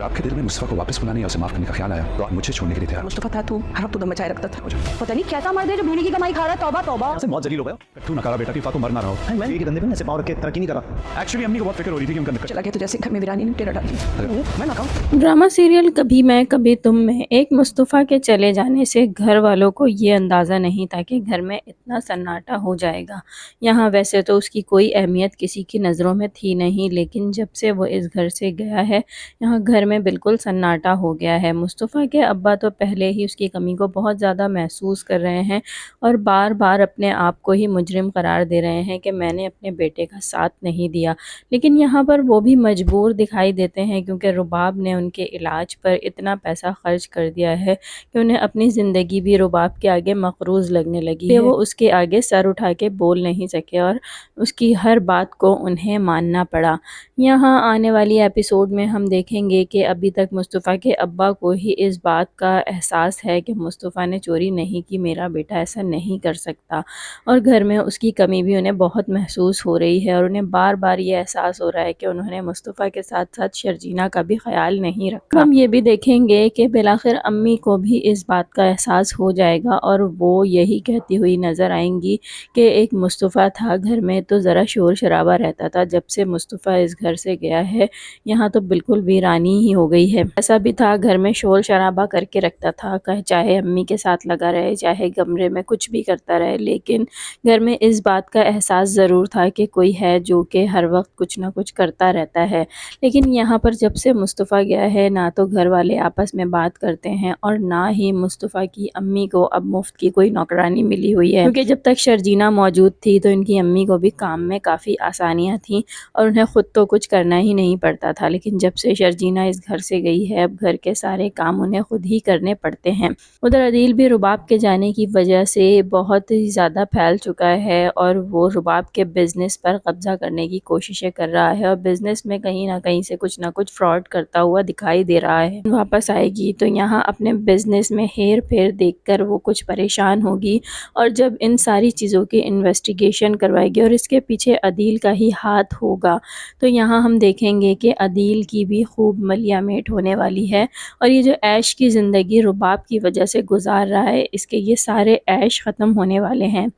आपके दिल में मुस्तफा को वापस बुलाने या उसे माफ करने का ख्याल आया तो आप मुझे छोड़ने के लिए तैयार मुस्तफा था तू, हर वक्त तो दम मचाए रखता था। पता नहीं कैसा मर्द है जो बीड़ी की कमाई खा रहा है। तौबा तौबा। से मौत जलील हो गया। तू नकारा बेटा की फाको मर ना रहा हो। मैं के धंधे पे ऐसे पाँव रख के तरक्की नहीं करा। एक्चुअली अम्मी को बहुत फिक्र हो रही थी कि उनका निकल चला गया तो जैसे घर में वीरानी ने टेरा डाल दी। मैं ना कहूँ। ड्रामा सीरियल कभी मैं कभी तुम में एक मुस्तफ़ा के चले जाने से घर वालों को ये अंदाज़ा नहीं था कि घर में इतना सन्नाटा हो जाएगा। यहाँ वैसे तो उसकी कोई अहमियत किसी की नज़रों में थी नहीं, लेकिन जब से वो इस घर से गया है यहाँ घर में बिल्कुल सन्नाटा हो गया है। मुस्तफ़ा के अब्बा तो पहले ही उसकी कमी को बहुत ज़्यादा महसूस कर रहे हैं और बार बार अपने आप को ही मुजरिम करार दे रहे हैं कि मैंने अपने बेटे का साथ नहीं दिया, लेकिन यहाँ पर वो भी मजबूर दिखाई देते हैं क्योंकि रुबाब ने उनके इलाज पर इतना पैसा खर्च कर दिया है कि उन्हें अपनी ज़िंदगी भी रुबाब के आगे मकरूज़ लगने लगी है। वो उसके आगे सर उठा के बोल नहीं सके और उसकी हर बात को उन्हें मानना पड़ा। यहाँ आने वाली एपिसोड में हम देखेंगे कि अभी तक मुस्तफ़ा के अब्बा को ही इस बात का एहसास है कि मुस्तफ़ा ने चोरी नहीं की, मेरा बेटा ऐसा नहीं कर सकता, और घर में उसकी कमी भी उन्हें बहुत महसूस हो रही है और उन्हें बार बार ये एहसास हो रहा है कि उन्होंने मुस्तफ़ा के साथ साथ शर्जीना का भी ख्याल नहीं रखा। हम ये भी देखेंगे कि बिलाखिर अम्मी को भी इस बात का एहसास हो जाएगा और वो यही कहती हुई नज़र आएंगी कि एक मुस्तफ़ा था घर में तो ज़रा शोर शराबा रहता था, जब से मुस्तफ़ा इस घर से गया है यहाँ तो बिल्कुल वीरानी ही हो गई है। ऐसा भी था घर में शोर शराबा करके रखता था, चाहे अम्मी के साथ लगा रहे चाहे कमरे में कुछ भी करता रहे, लेकिन घर में इस बात का एहसास ज़रूर था कि कोई है जो कि हर वक्त कुछ ना कुछ करता रहता है। लेकिन यहाँ पर जब से मुस्तफ़ा गया है ना तो घर वाले आपस में बात करते हैं और ना ही मुस्तफ़ा की अम्मी को अब मुफ्त की कोई नौकरानी मिली हुई है, क्योंकि जब तक शर्जीना मौजूद थी तो इनकी अम्मी को भी काम में काफ़ी आसानियाँ थीं और उन्हें ख़ुद तो कुछ करना ही नहीं पड़ता था, लेकिन जब से शर्जीना इस घर से गई है अब घर के सारे काम उन्हें खुद ही करने पड़ते हैं। उधर अदील भी रुबाब के जाने की वजह से बहुत ही ज़्यादा फैल चुका है और वो रुबाब के बिज़नेस पर कब्ज़ा करने की कोशिशें कर रहा है और बिज़नेस में कहीं ना कहीं से कुछ ना कुछ फ्रॉड करता हुआ दिखाई दे रहा है। वापस आएगी तो यहाँ अपने बिज़नेस में हेर फेर देखकर वो कुछ परेशान होगी और जब इन सारी चीज़ों की इन्वेस्टिगेशन करवाएगी और इसके पीछे अदील का ही हाथ होगा तो यहाँ हम देखेंगे कि अदील की भी खूब मलिया मेट होने वाली है और ये जो ऐश की ज़िंदगी रुबाब की वजह से गुजार रहा है इसके ये सारे ऐश ख़त्म होने वाले हैं।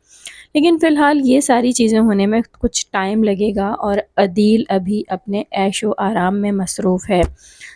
लेकिन फ़िलहाल ये सारी चीज़ें होने में कुछ टाइम लगेगा और अदील अभी अपने ऐश व आराम में मसरूफ़ है,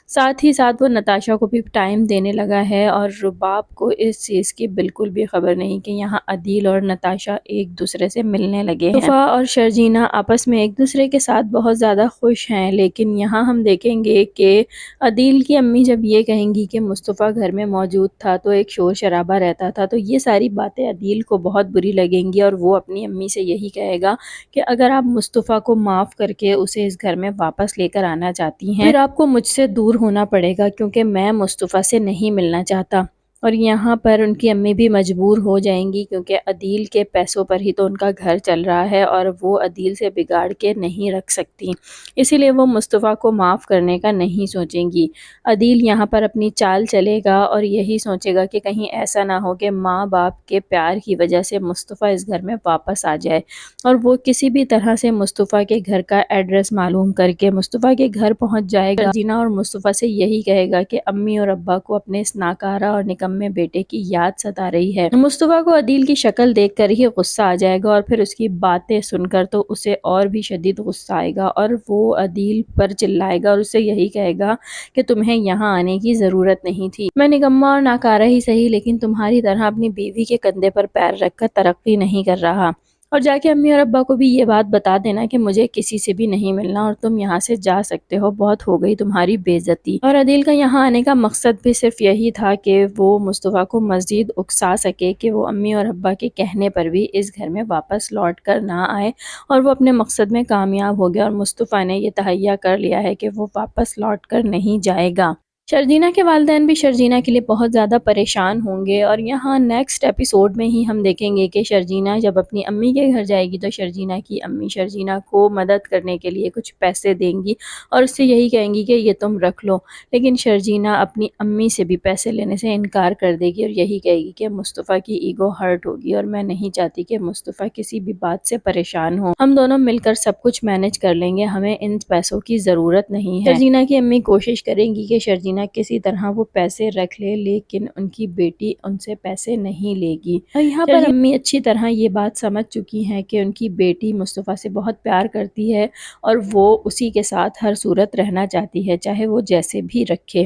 साथ ही साथ वो नताशा को भी टाइम देने लगा है और रुबाब को इस चीज़ की बिल्कुल भी खबर नहीं कि यहाँ अदील और नताशा एक दूसरे से मिलने लगे हैं। तूफ़ा और शर्जीना आपस में एक दूसरे के साथ बहुत ज़्यादा खुश हैं, लेकिन यहाँ हम देखेंगे कि अदील की अम्मी जब ये कहेंगी कि मुस्तफ़ा घर में मौजूद था तो एक शोर शराबा रहता था, तो ये सारी बातें अदील को बहुत बुरी लगेंगी और वो अपनी अम्मी से यही कहेगा कि अगर आप मुस्तफ़ा को माफ़ करके उसे इस घर में वापस लेकर आना चाहती हैं फिर आपको मुझसे दूर होना पड़ेगा, क्योंकि मैं मुस्तफ़ा से नहीं मिलना चाहता। और यहाँ पर उनकी अम्मी भी मजबूर हो जाएंगी क्योंकि अदील के पैसों पर ही तो उनका घर चल रहा है और वो अदील से बिगाड़ के नहीं रख सकती, इसीलिए वो मुस्तफ़ा को माफ़ करने का नहीं सोचेंगी। अदील यहाँ पर अपनी चाल चलेगा और यही सोचेगा कि कहीं ऐसा ना हो कि माँ बाप के प्यार की वजह से मुस्तफ़ा इस घर में वापस आ जाए और वो किसी भी तरह से मुस्तफ़ा के घर का एड्रेस मालूम करके मुस्तफ़ा के घर पहुँच जाएगा। जीना और मुस्तफ़ा से यही कहेगा कि अम्मी और अब्बा को अपने इस नाकारा और निकम्मे में बेटे की याद सता रही है। मुस्तफ़ा को अदील की शक्ल देखकर ही गुस्सा आ जाएगा और फिर उसकी बातें सुनकर तो उसे और भी शदीद गुस्सा आएगा और वो अदील पर चिल्लाएगा और उससे यही कहेगा कि तुम्हें यहाँ आने की ज़रूरत नहीं थी, मैं निकम्मा और नाकारा ही सही लेकिन तुम्हारी तरह अपनी बीवी के कंधे पर पैर रखकर तरक्की नहीं कर रहा, और जाके अम्मी और अब्बा को भी ये बात बता देना कि मुझे किसी से भी नहीं मिलना और तुम यहाँ से जा सकते हो, बहुत हो गई तुम्हारी बेइज्जती। और अदील का यहाँ आने का मकसद भी सिर्फ यही था कि वो मुस्तफ़ा को मज़ीद उकसा सके कि वो अम्मी और अब्बा के कहने पर भी इस घर में वापस लौट कर ना आए, और वो अपने मकसद में कामयाब हो गया और मुस्तफ़ा ने यह तहैया कर लिया है कि वो वापस लौट कर नहीं जाएगा। شرجینہ کے والدین بھی شرجینہ کے لیے بہت زیادہ پریشان ہوں گے، اور یہاں نیکسٹ ایپیسوڈ میں ہی ہم دیکھیں گے کہ شرجینہ جب اپنی امی کے گھر جائے گی تو شرجینہ کی امی شرجینہ کو مدد کرنے کے لیے کچھ پیسے دیں گی اور اس سے یہی کہیں گی کہ یہ تم رکھ لو، لیکن شرجینہ اپنی امی سے بھی پیسے لینے سے انکار کر دے گی اور یہی کہے گی کہ مصطفیٰ کی ایگو ہرٹ ہوگی اور میں نہیں چاہتی کہ مصطفیٰ کسی بھی بات سے پریشان ہو، ہم دونوں مل کر سب کچھ مینج کر لیں گے، ہمیں ان پیسوں کی ضرورت نہیں ہے۔ شرجینہ کی امی کوشش کریں گی کہ شرجینہ کسی طرح وہ پیسے رکھ لے، لیکن ان کی بیٹی ان سے پیسے نہیں لے گی، اور یہاں پر امی اچھی طرح یہ بات سمجھ چکی ہیں کہ ان کی بیٹی مصطفیٰ سے بہت پیار کرتی ہے اور وہ اسی کے ساتھ ہر صورت رہنا چاہتی ہے، چاہے وہ جیسے بھی رکھے،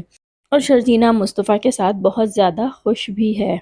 اور شرجینہ مصطفیٰ کے ساتھ بہت زیادہ خوش بھی ہے۔